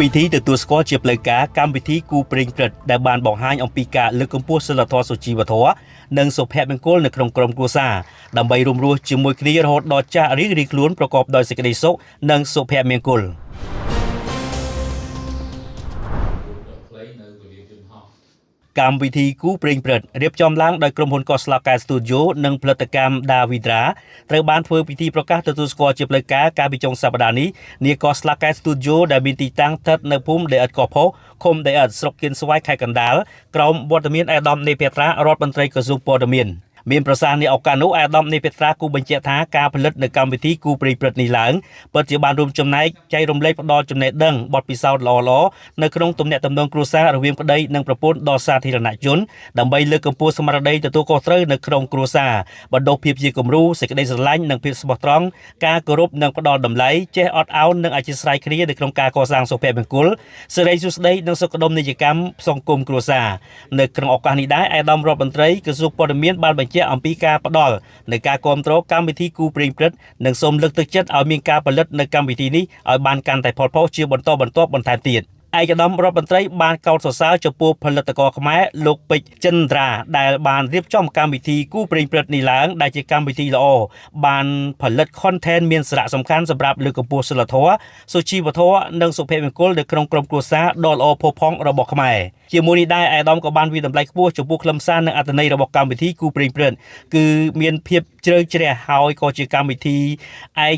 ពិធីទទួលស្គាល់ជាផ្លូវការកម្មវិធីគូព្រេងព្រឹត្តដែលបានបង្ហាញអំពីការលើកកម្ពស់សីលធម៌សុជីវធម៌និងសុភមង្គលនៅក្នុងក្រុមគ្រួសារដើម្បីរួមរស់ជាមួយគ្នារហូតដល់ចាស់រៀងៗខ្លួនប្រកបដោយសេចក្តីសុខនិងសុភមង្គលកម្មវិធីគូព្រេងព្រឹត្តរៀបចំឡើងដោយក្រុមហ៊ុនកោះស្លាកែ Studio និងផលិតកម្ម Davidra ត្រូវបានធ្វើពិធីប្រកាសទទួលស្គាល់ជាផ្លូវការកាលពីចុងសប្តាហ៍នេះនាកោះស្លាកែ Studio ដែលមានទីតាំងស្ថិតនៅភូមិដីឥដ្ឋកោះផុសឃុំដីឥដ្ឋស្រុកគៀនស្វាយខេត្តកណ្ដាលក្រោមវត្តមានអាដាមនេពេត្រារដ្ឋមន្ត្រីក្រសួងព័ត៌មានមានប្រសាសន៍នៃឱកាសនោះអាដាមនេពេត្រាគូបញ្ជាក់ថាការផលិតនៅកម្មវិធីគូព្រេងព្រឹត្តនេះឡើងពិតជាបានរួមចំណែកចែករំលែកផ្ដល់ចំណេះដឹងបទពិសោធន៍ល្អៗនៅក្នុងទំនាក់ទំនងគ្រួសាររវាងប្តីនិងប្រពន្ធដល់សាធារណជនដើម្បីលើកកម្ពស់ស្មារតីទទួលខុសត្រូវនៅក្នុងគ្រួសារបណ្ដុះភាពជាគំរូសេចក្តីស្រឡាញ់និងភាពស្មោះត្រង់ការគោរពនិងផ្ដល់តម្លៃចេះអត់ឱននិងអធ្យាស្រ័យគ្នានៅក្នុងការកសាងសុភមង្គលសិរីសួស្តីនិងសុខដុមនីយកម្មសង្គមគ្រួសារនៅក្នុងឱកាសនេះដែរអាដាមរដ្ឋមន្ត្រីក្រសួងព័ត៌មានបានបញ្ជាក់អំពីការផ្ដល់នៃការគ្រប់គ្រងកម្មវិធីគូព្រេងព្រឹត្តនិងសូមលើកទឹកចិត្តឲ្យមានការផលិតនៅកម្មវិធីនេះឲ្យបានកាន់តែផុតផុសជាបន្តបន្ទាប់បន្ថែមទៀតឯកឧត្តមរដ្ឋមន្ត្រីបានកោតសរសើរចំពោះផលិតករខ្មែរលោកពេជ្រចិន្ទ្រាដែលបានរៀបចំកម្មវិធីគូព្រេងព្រឹត្តនេះឡើងដែលជាកម្មវិធីល្អបានផលិត content មានសារៈសំខាន់សម្រាប់លើកកម្ពស់សីលធម៌សុជីវធម៌និងសុភមង្គលនៅក្នុងក្រុមគ្រួសារដ៏ល្អផូរផង់របស់ខ្មែរជាមួយនេះដែរអាដាមក៏បានវិតម្លៃខ្ពស់ចំពោះខ្លឹមសារនិងអត្ថន័យរបស់កម្មវិធីគូព្រេងព្រឹត្តគឺមានភាពជ្រៅជ្រះហើយក៏ជាកម្មវិធីឯ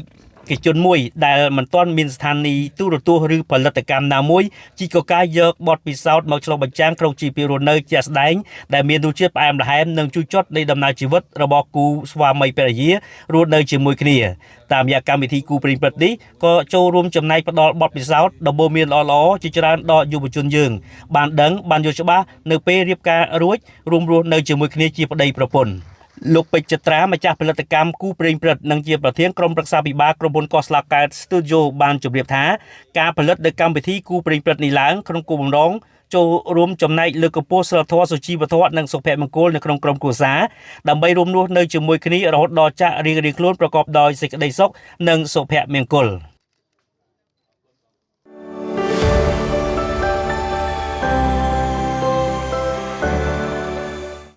កជនមួយដែលមិនទាន់មានស្ថានីយ៍ទូរទស្សន៍ឬផលិតកម្មណាមួយជីកកាយយកបទពិសោធន៍មកឆ្លុះបញ្ចាំងក្នុងជីវភាពរស់នៅជាក់ស្ដែងដែលមានរសជាតិផ្អែមល្ហែមនិងជូរចត់នៃដំណើរជីវិតរបស់គូស្វាមីភរិយារស់នៅជាមួយគ្នាតាមរយៈកម្មវិធីគូព្រេងព្រឹត្តនេះក៏ចូលរួមចំណែកផ្ដល់បទពិសោធន៍ដ៏បូមានល្អៗជាច្រើនដល់យុវជនយើងបានដឹងបានយល់ច្បាស់នៅពេលរៀបការរួចរួមរស់នៅជាមួយគ្នាជាប្តីប្រពន្ធលោកពេជ្រចិត្រាម្ចាស់ផលិតកម្មគូព្រេងព្រឹត្តនិងជាប្រធានក្រុមប្រឹក្សាពិបាលក្រុមហ៊ុនកោះស្លាកែ Studio បានជម្រាបថាការផលិតនៅកម្មវិធីគូព្រេងព្រឹត្តនេះឡើងក្នុងគោលបំណងចូលរួមចំណែកលើកកម្ពស់សីលធម៌សុជីវធម៌និងសុភមង្គលនៅក្នុងក្រុមគ្រួសារដើម្បីរួមរស់នៅជាមួយគ្នារហូតដល់ចាស់រៀងៗខ្លួនប្រកបដោយសេចក្តីសុខនិងសុភមង្គល